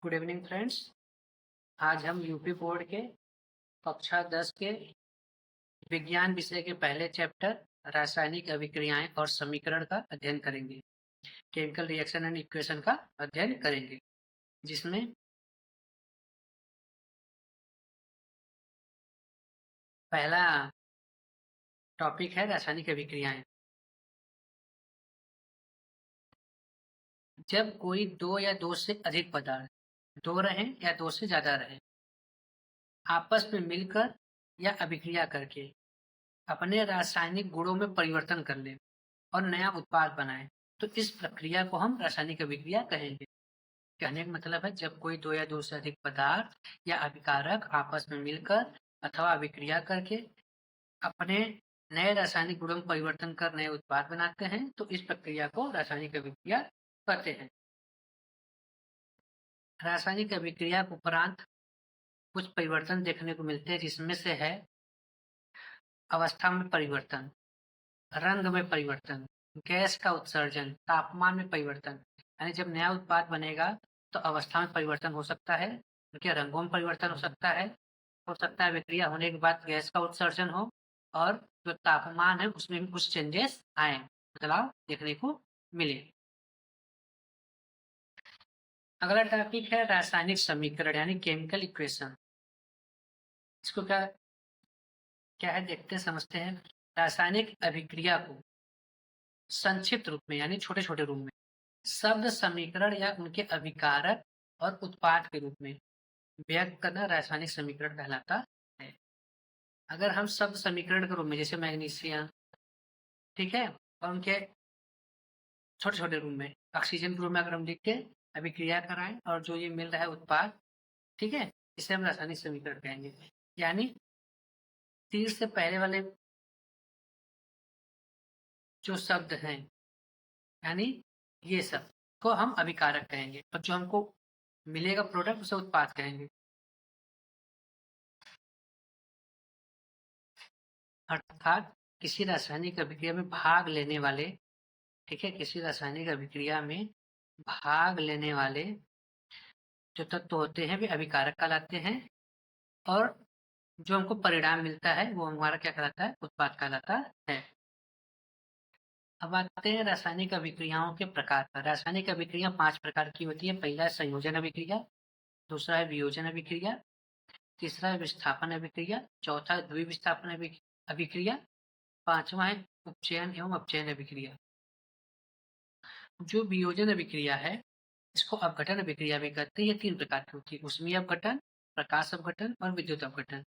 Good evening friends. आज हम UP board के कक्षा 10 के विज्ञान विषय के पहले चैप्टर रासायनिक अभिक्रियाएं और समीकरण का अध्ययन करेंगे। केमिकल रिएक्शन एंड इक्वेशन का अध्ययन करेंगे, जिसमें पहला टॉपिक है रासायनिक अभिक्रियाएं। जब कोई दो या दो से अधिक पदार्थ, दो रहें या दो से ज्यादा रहें, आपस में मिलकर या अभिक्रिया करके अपने रासायनिक गुणों में परिवर्तन कर ले और नया उत्पाद बनाए, तो इस प्रक्रिया को हम रासायनिक अभिक्रिया कहेंगे। कहने का मतलब है, जब कोई दो या दो से अधिक पदार्थ या अभिकारक आपस में मिलकर अथवा अभिक्रिया करके अपने नए रासायनिक गुणों में परिवर्तन कर नए उत्पाद बनाते हैं, तो इस प्रक्रिया को रासायनिक अभिक्रिया कहते हैं। रासायनिक अभिक्रिया के उपरांत कुछ परिवर्तन देखने को मिलते हैं, जिसमें से है अवस्था में परिवर्तन, रंग में परिवर्तन, गैस का उत्सर्जन, तापमान में परिवर्तन। यानी जब नया उत्पाद बनेगा तो अवस्था में परिवर्तन हो सकता है, उनके रंगों में परिवर्तन हो सकता है विक्रिया होने के बाद गैस का उत्सर्जन हो, और जो तापमान है उसमें भी कुछ चेंजेस आए, बदलाव देखने को मिले। अगला टॉपिक है रासायनिक समीकरण यानी केमिकल इक्वेशन। इसको क्या क्या है, देखते समझते हैं। रासायनिक अभिक्रिया को संक्षिप्त रूप में यानी छोटे छोटे रूप में शब्द समीकरण या उनके अभिकारक और उत्पाद के रूप में व्यक्त करना रासायनिक समीकरण कहलाता है। अगर हम शब्द समीकरण के रूप में, जैसे मैग्नीशियम, ठीक है, और उनके छोटे छोटे रूप में ऑक्सीजन के रूप में अगर हम लिख के अभिक्रिया कराएं और जो ये मिल रहा है उत्पाद, ठीक है, इसे हम रासायनिक समीकरण कहेंगे। यानी तीर से पहले वाले जो शब्द हैं, यानी ये सब को हम अभिकारक कहेंगे, और जो हमको मिलेगा प्रोडक्ट उसे उत्पाद कहेंगे। अर्थात किसी रासायनिक अभिक्रिया में भाग लेने वाले, ठीक है, किसी रासायनिक अभिक्रिया में भाग लेने वाले जो तत्व होते हैं वे अभिकारक कहलाते हैं, और जो हमको परिणाम मिलता है वो हमारा क्या कहलाता है, उत्पाद कहलाता है। अब आते हैं रासायनिक अभिक्रियाओं के प्रकार पर। रासायनिक अभिक्रिया 5 प्रकार की होती है। पहला है संयोजन अभिक्रिया, दूसरा है वियोजन अभिक्रिया, तीसरा है विस्थापन अभिक्रिया, चौथा है द्विविस्थापन अभिक्रिया, पांचवा है उपचयन एवं अपचयन अभिक्रिया। जो वियोजन अभिक्रिया है इसको अपघटन अभिक्रिया भी कहते हैं। ये 3 प्रकार की होती है, ऊष्मीय अपघटन, प्रकाश अपघटन और विद्युत अपघटन।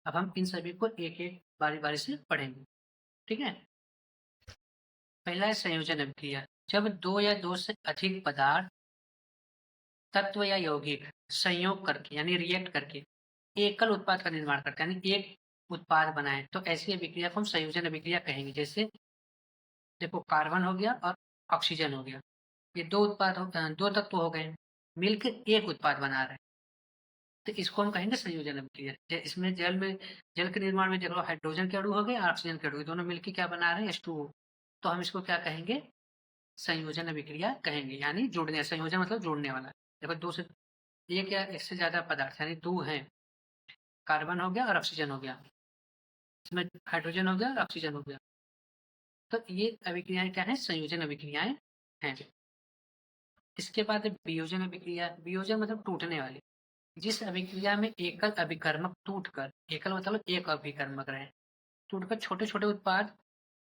अब हम इन सभी को एक एक बारी बारी से पढ़ेंगे, ठीक है। पहला है संयोजन अभिक्रिया। जब दो या दो से अधिक पदार्थ, तत्व या यौगिक संयोग करके यानी रिएक्ट करके एकल उत्पाद का निर्माण करते हैं, यानी एक उत्पाद बनाए, तो ऐसी अभिक्रिया को हम संयोजन अभिक्रिया कहेंगे। जैसे देखो, कार्बन हो गया और ऑक्सीजन हो गया, ये दो तत्व हो गए, मिलकर एक उत्पाद बना रहे हैं, तो इसको हम कहेंगे संयोजन अभिक्रिया। इसमें जल के निर्माण में देखो, हाइड्रोजन के अणु हो गए और ऑक्सीजन के अणु, दोनों मिलकर क्या बना रहे हैं, H2O, तो हम इसको क्या कहेंगे, संयोजन अभिक्रिया कहेंगे। यानी जुड़ने, संयोजन मतलब जोड़ने वाला। देखो, दो से एक या एक से ज्यादा पदार्थ यानी दो हैं, कार्बन हो गया और ऑक्सीजन हो गया, इसमें हाइड्रोजन हो गया और ऑक्सीजन हो गया, तो ये अभिक्रियाएं क्या है, संयोजन अभिक्रियाएं हैं। इसके बाद वियोजन अभिक्रिया। वियोजन मतलब टूटने वाली। जिस अभिक्रिया में एकल अभिकर्मक टूटकर, एकल मतलब एक अभिकर्मक रहे, टूटकर छोटे छोटे उत्पाद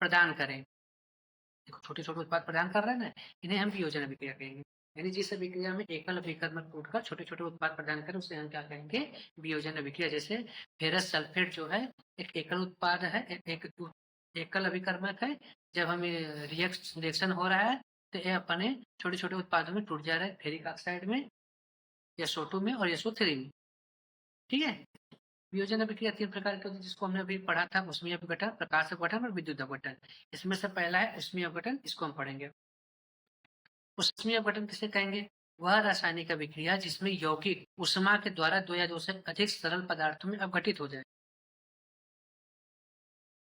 प्रदान करें। देखो, छोटे छोटे उत्पाद प्रदान कर रहे हैं ना, इन्हें हम वियोजन अभिक्रिया कहेंगे। यानी जिस अभिक्रिया में एकल अभिकर्मक टूटकर छोटे छोटे उत्पाद प्रदान करें उसे हम क्या कहेंगे, वियोजन अभिक्रिया। जैसे फेरस सल्फेट जो है एक एकल उत्पाद है, एक एकल अभिकर्मक है। जब हमें रिएक्शन हो रहा है तो ये अपने छोटे छोटे उत्पादों में टूट जा रहा है, फेरिक ऑक्साइड में, SO2 में और SO3 में, ठीक है। वियोजन अभिक्रिया 3 प्रकार की होती है, जिसको हमने अभी पढ़ा था, ऊष्मीय अपघटन, प्रकाश अपघटन और विद्युत अपघटन। इसमें से पहला है ऊष्मीय अपघटन, इसको हम पढ़ेंगे। ऊष्मीय अपघटन किसे कहेंगे, वह रासायनिक अभिक्रिया जिसमें यौगिक ऊष्मा के द्वारा दो या दो से अधिक सरल पदार्थों में अपघटित हो जाए।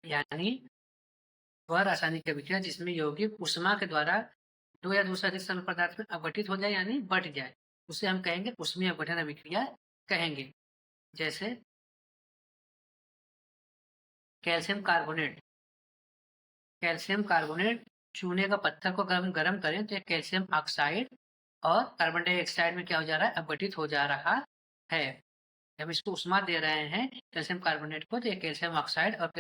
यानी वह रासायनिक अभिक्रिया जिसमें यौगिक ऊष्मा के द्वारा दो या दो से अधिक सरल पदार्थ में अपघटित हो जाए, यानी बढ़ जाए, उसे हम कहेंगे उष्मीय अपघटन अभिक्रिया कहेंगे। जैसे कैल्शियम कार्बोनेट, कैल्शियम कार्बोनेट चूने का पत्थर को गर्म करें तो कैल्शियम ऑक्साइड और कार्बन डाइऑक्साइड में क्या हो जा रहा है, अपघटित हो जा रहा है। जब इसको उष्मा दे रहे हैं कैल्शियम कार्बोनेट को, तो ये कैल्शियम ऑक्साइड और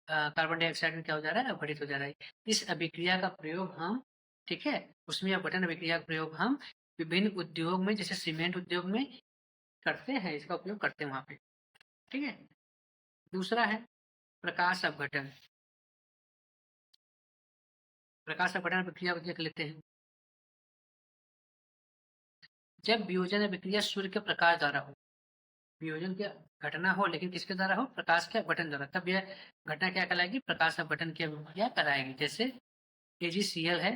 कार्बन डाइऑक्साइड में क्या हो जा रहा है, अपघटित हो जा रहा है। इस अभिक्रिया का प्रयोग हम, ठीक है, उसमें अपघटन अभिक्रिया का प्रयोग हम विभिन्न उद्योग में, जैसे सीमेंट उद्योग में करते हैं, इसका उपयोग करते हैं वहां पे। ठीक है। दूसरा है प्रकाश अपघटन। प्रकाश अपघटन प्रक्रिया को देख लेते हैं। जब वियोजन अभिक्रिया सूर्य के प्रकाश द्वारा हो, वियोजन की घटना हो लेकिन किसके द्वारा हो, प्रकाश के अपघटन द्वारा, तब यह घटना क्या कहलाएगी, प्रकाश अपघटन की अभिक्रिया कराएगी। जैसे AgCl है,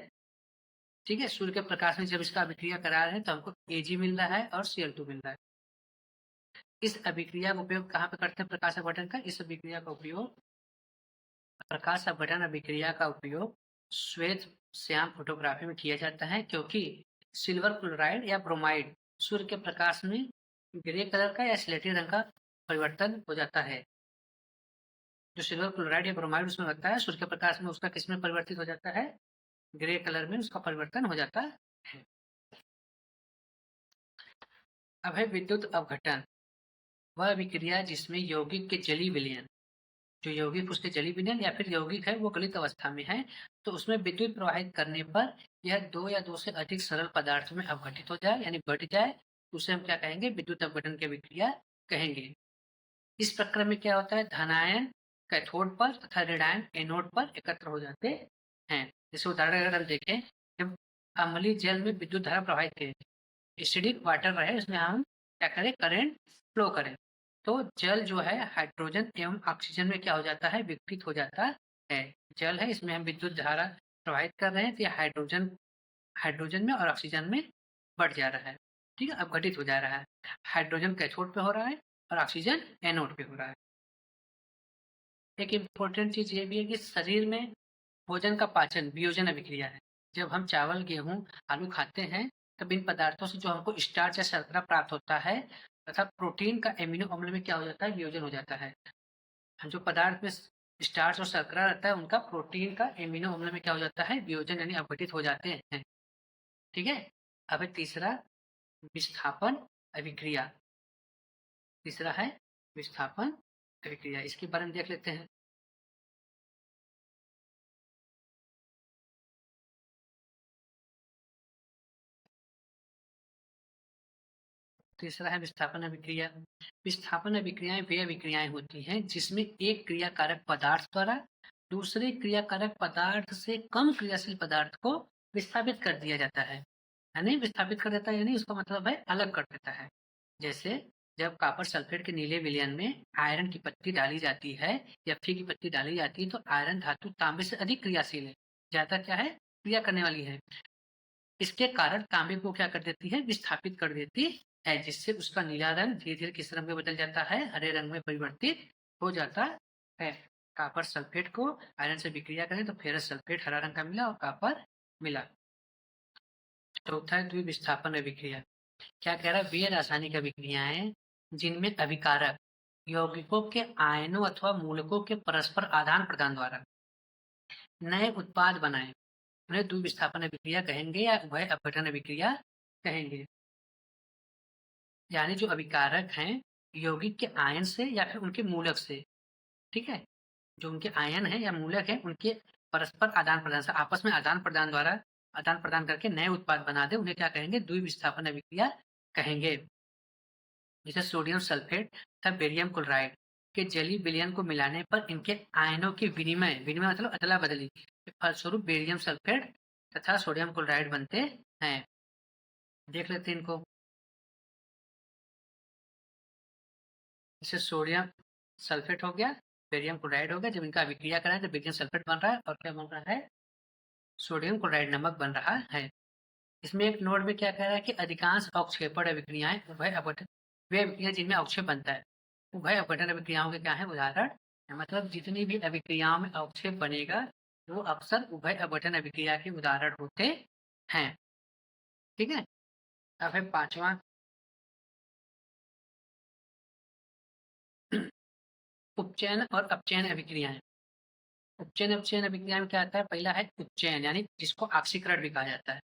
ठीक है, सूर्य के प्रकाश में जब इसका अभिक्रिया करा रहे हैं तो हमको Ag मिल रहा है और Cl2 मिल रहा है। इस अभिक्रिया का उपयोग कहाँ पे करते हैं प्रकाश अपघटन का, इस अभिक्रिया का उपयोग, प्रकाश अपघटन अभिक्रिया का उपयोग श्वेत श्याम फोटोग्राफी में किया जाता है, क्योंकि सिल्वर क्लोराइड या ब्रोमाइड सूर्य के प्रकाश में ग्रे कलर का या स्लेटी रंग का परिवर्तन हो जाता है। जो सिल्वर क्लोराइड या ब्रोमाइड उसमें होता है, सूर्य के प्रकाश में उसका किसमें परिवर्तित हो जाता है, ग्रे कलर में उसका परिवर्तन हो जाता है। अब है विद्युत अपघटन। वह अभिक्रिया जिसमें यौगिक के जलीय विलयन, जो यौगिक उसके जलीय विलयन या फिर यौगिक है वो गलित अवस्था में है, तो उसमें विद्युत प्रवाहित करने पर यह दो या दो से अधिक सरल पदार्थों में अपघटित हो जाए, यानी बढ़ जाए, उसे हम क्या कहेंगे, विद्युत अपघटन की अभिक्रिया कहेंगे। इस प्रक्रिया में क्या होता है, धनायन कैथोड पर तथा ऋणायन एनोड पर एकत्र हो जाते हैं। जैसे उदाहरण अगर हम देखें, जब अम्लीय जल में विद्युत धारा प्रवाहित है, एसिडिक वाटर रहे, उसमें हम क्या करें, करंट फ्लो करें, तो जल जो है हाइड्रोजन एवं ऑक्सीजन में क्या हो जाता है, विघटित हो जाता है। जल है, इसमें हम विद्युत धारा प्रवाहित कर रहे हैं, तो ये हाइड्रोजन हाइड्रोजन में और ऑक्सीजन में बढ़ जा रहा है, ठीक है, अपघटित हो जा रहा है। हाइड्रोजन कैथोड पे हो रहा है और ऑक्सीजन एनोड पे हो रहा है। एक इम्पोर्टेंट चीज ये भी है कि शरीर में भोजन का पाचन वियोजन अभिक्रिया है। जब हम चावल गेहूं आलू खाते हैं, तब इन पदार्थों से जो हमको स्टार्च या शर्करा प्राप्त होता है तथा प्रोटीन का एमिनो अम्ल में क्या हो जाता है, वियोजन हो जाता है। जो पदार्थ में स्टार्च और शर्करा रहता है, उनका प्रोटीन का एमिनो अम्ल में क्या हो जाता है, वियोजन यानी अपघटित हो जाते हैं। ठीक है। अब है तीसरा विस्थापन अभिक्रिया। तीसरा है विस्थापन अभिक्रिया, इसके बारे में देख लेते हैं। तीसरा है विस्थापन अभिक्रिया। विस्थापन अभिक्रियाएं वे अभिक्रियाएं होती हैं जिसमें एक क्रियाकारक पदार्थ द्वारा दूसरे क्रियाकारक पदार्थ से कम क्रियाशील पदार्थ को विस्थापित कर दिया जाता है, यानी विस्थापित कर देता है, यानी उसका मतलब है अलग कर देता है। जैसे जब कॉपर सल्फेट के नीले विलयन में आयरन की पत्ती डाली जाती है या फी की पत्ती डाली जाती है, तो आयरन धातु तांबे से अधिक क्रियाशील है, ज्यादा क्या है, क्रिया करने वाली है। इसके कारण तांबे को क्या कर देती है, विस्थापित कर देती है, जिससे उसका नीला रंग धीरे धीरे किस रंग में बदल जाता है, हरे रंग में परिवर्तित हो जाता है। कॉपर सल्फेट को आयरन से विक्रिया करें तो फेरस सल्फेट हरा रंग का मिला और कॉपर मिला। चौथा है द्विविस्थापन अभिक्रिया। क्या कह रहा है, वे रासायनिक अभिक्रियाएं जिनमें अभिकारक यौगिकों के आयनों अथवा मूलकों के परस्पर आदान प्रदान द्वारा नए उत्पाद बनाए, उन्हें द्विविस्थापन अभिक्रिया कहेंगे या उभय अपघटन अभिक्रिया कहेंगे। यानी जो अभिकारक हैं यौगिक के आयन से या फिर उनके मूलक से, ठीक है, जो उनके आयन है या मूलक है उनके परस्पर आदान प्रदान से, आपस में आदान प्रदान द्वारा आदान प्रदान करके नए उत्पाद बना दे, उन्हें क्या कहेंगे, द्विविस्थापन अभिक्रिया कहेंगे। जैसे सोडियम सल्फेट तथा बेरियम क्लोराइड के जलीय विलयन को मिलाने पर इनके आयनों की विनिमय, विनिमय मतलब अदला बदली, फलस्वरूप बेरियम सल्फेट तथा सोडियम क्लोराइड बनते हैं। देख लेते हैं इनको। जैसे सोडियम सल्फेट हो गया, बेरियम क्लोराइड हो गया, जब इनका अभिक्रिया कराएं तो बेरियम सल्फेट बन रहा है और क्या बन रहा है, सोडियम क्लोराइड नमक बन रहा है। इसमें एक नोट में क्या कह रहा है कि अधिकांश अवक्षेपण अभिक्रियाएं उभय अपघटन, वे अभिक्रिया जिनमें अवक्षेप बनता है, उभय अपघटन अभिक्रियाओं के क्या है उदाहरण, मतलब जितनी भी अभिक्रियाओं में अवक्षेप बनेगा वो अक्सर उभय अपघटन अभिक्रिया के उदाहरण होते हैं। ठीक है। अब है पांचवा उपचयन और अपचयन अभिक्रियाएं। उपचयन अपचयन अभिक्रिया में क्या आता है? पहला है उपचयन, यानी जिसको ऑक्सीकरण भी कहा जाता है।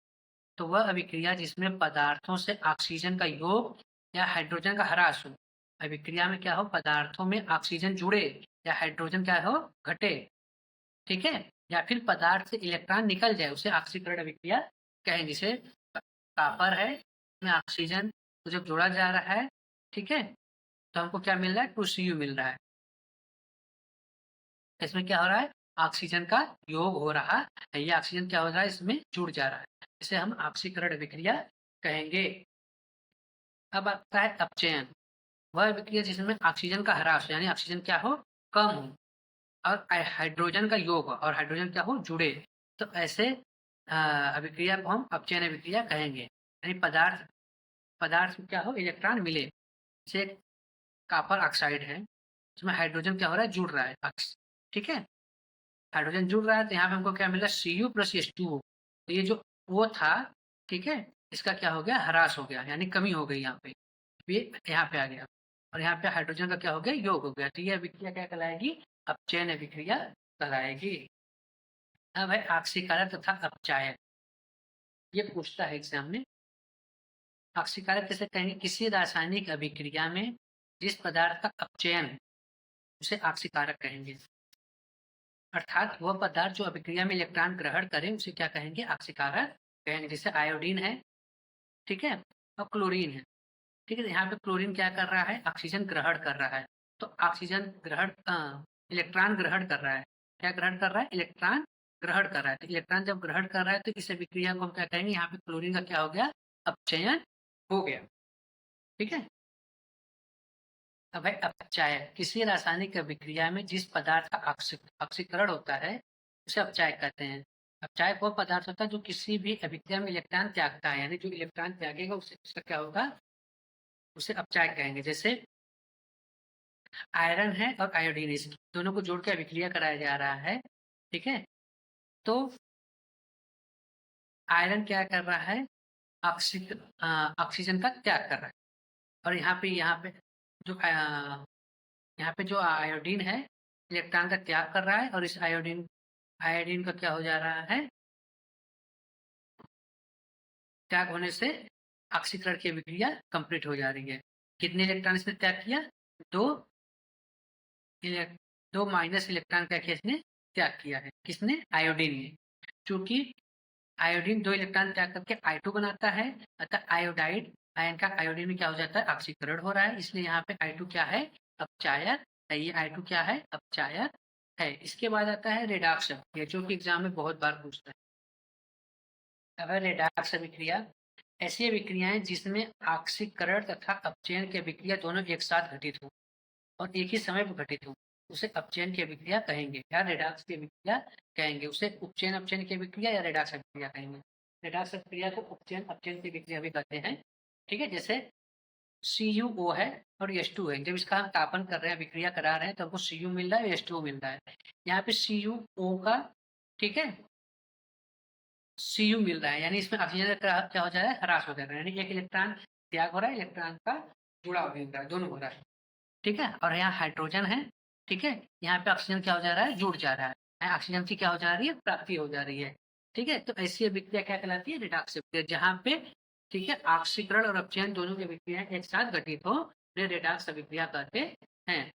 तो वह अभिक्रिया जिसमें पदार्थों से ऑक्सीजन का योग या हाइड्रोजन का ह्रास हो। अभिक्रिया में क्या हो? पदार्थों में ऑक्सीजन जुड़े या हाइड्रोजन क्या हो? घटे, ठीक है, या फिर पदार्थ से इलेक्ट्रॉन निकल जाए, उसे ऑक्सीकरण अभिक्रिया कहेंगे। जैसे कॉपर है, में ऑक्सीजन तो जब जोड़ा जा रहा है, ठीक है, तो हमको क्या मिल रहा है? 2Cu मिल रहा है। इसमें क्या हो रहा है? ऑक्सीजन का योग हो रहा है, ये ऑक्सीजन क्या हो रहा है? इसमें जुड़ जा रहा है, इसे हम ऑक्सीकरण अभिक्रिया कहेंगे। अब आता है अपचयन। वह अभिक्रिया जिसमें ऑक्सीजन का ह्रास हो, यानी ऑक्सीजन क्या हो? कम हो, और हाइड्रोजन का योग हो, और हाइड्रोजन क्या हो? जुड़े। तो ऐसे अभिक्रिया को हम अपचयन अभिक्रिया कहेंगे, यानी पदार्थ पदार्थ में क्या हो? इलेक्ट्रॉन मिले। जैसे कॉपर ऑक्साइड है, इसमें हाइड्रोजन क्या हो रहा है? जुड़ रहा है, ठीक है, हाइड्रोजन जुड़ रहा है, तो यहाँ पे हमको क्या मिला? Cu plus H2O। तो ये जो वो था, ठीक है, इसका क्या हो गया? ह्रास हो गया, यानी कमी हो गई यहाँ पे, ये यहाँ पे आ गया, और यहाँ पे हाइड्रोजन का क्या हो गया? योग हो गया। तो ये अभिक्रिया क्या कहलाएगी? अपचयन अभिक्रिया कहलाएगी। अब है ऑक्सीकारक तथा अपचायक। ये पूछता है एग्जाम में। ऑक्सीकारक कैसे कहेंगे? किसी रासायनिक अभिक्रिया में जिस पदार्थ का अपचयन, उसे ऑक्सीकारक कहेंगे। अर्थात वह पदार्थ जो अभिक्रिया में इलेक्ट्रॉन ग्रहण करे, उसे क्या कहेंगे? ऑक्सीकारक कहेंगे। जैसे आयोडीन है, ठीक है, और क्लोरीन है, ठीक है। यहाँ पे क्लोरीन क्या कर रहा है? ऑक्सीजन ग्रहण कर रहा है। तो ऑक्सीजन ग्रहण इलेक्ट्रॉन ग्रहण कर रहा है। क्या ग्रहण कर रहा है? इलेक्ट्रॉन ग्रहण कर रहा है। तो इलेक्ट्रॉन जब ग्रहण कर रहा है, तो इस अभिक्रिया को हम क्या कहेंगे? यहाँ पे क्लोरीन का क्या हो गया? अपचयन हो गया, ठीक है। अब है अपचायक। किसी रासायनिक अभिक्रिया में जिस पदार्थ का ऑक्सीकरण होता है, उसे अपचायक कहते हैं। अपचायक वो पदार्थ होता है जो किसी भी अभिक्रिया में इलेक्ट्रॉन त्यागता है, यानी जो इलेक्ट्रॉन त्यागेगा उसे उसका क्या होगा? उसे अपचायक कहेंगे। जैसे आयरन है और आयोडीन, इस दोनों को जोड़ के अभिक्रिया कराया जा रहा है, ठीक है। तो आयरन क्या कर रहा है? ऑक्सीजन का त्याग कर रहा है, और यहाँ पे जो आयोडीन है, इलेक्ट्रॉन का त्याग कर रहा है, और इस आयोडीन आयोडीन का क्या हो जा रहा है? त्याग होने से ऑक्सीकरण की अभिक्रिया कंप्लीट हो जा रही है। कितने इलेक्ट्रॉन इसने त्याग किया? दो दो माइनस इलेक्ट्रॉन क्या किया इसने? त्याग किया है। किसने? आयोडीन ने। चूंकि आयोडीन दो इलेक्ट्रॉन त्याग करके I2 बनाता है, अतः आयोडाइड आयन का आयोडीन में क्या हो जाता है? ऑक्सीकरण हो रहा है, इसलिए यहाँ पे I2 क्या है? अपचायक है। ये I2 क्या है? अपचायक है। इसके बाद आता है रेडॉक्स, ये जो कि एग्जाम में बहुत बार पूछता है। अब है रेडॉक्स अभिक्रिया। ऐसी अभिक्रियाएं जिसमें ऑक्सीकरण तथा अपचयन की अभिक्रिया दोनों एक साथ घटित हो और एक ही समय पर घटित हो, उसे अपचयन की अभिक्रिया कहेंगे, या रेडॉक्स की अभिक्रिया कहेंगे। उसे उपचयन अपचयन की अभिक्रिया या रेडॉक्स अभिक्रिया कहेंगे। रेडॉक्स अभिक्रिया को उपचयन अपचयन की अभिक्रिया भी कहते हैं, ठीक है। जैसे CuO है और H2 है, जब इसका हम तापन कर रहे हैं, अभिक्रिया करा रहे हैं, तो हमको Cu मिल रहा है, H2O मिल रहा है। यहाँ पे CuO का, ठीक है, Cu मिल रहा है, यानी इसमें ऑक्सीजन का क्या हो जा रहा है? ह्रास हो जा रहा है, यानी एक इलेक्ट्रॉन त्याग हो रहा है, इलेक्ट्रॉन का जुड़ाव भी हो रहा है, दोनों हो रहा है, ठीक है। और यहाँ हाइड्रोजन है, ठीक है, यहाँ पे ऑक्सीजन क्या हो जा रहा है? जुड़ जा रहा है, यहाँ ऑक्सीजन की क्या हो जा रही है? प्राप्ति हो जा रही है, ठीक है। तो ऐसी अभिक्रिया क्या कहलाती है? रेडॉक्स अभिक्रिया। जहाँ पे, ठीक है, ऑक्सीकरण और अपचयन दोनों की अभिक्रिया एक साथ घटित हो, रेडॉक्स अभिक्रिया कहते हैं।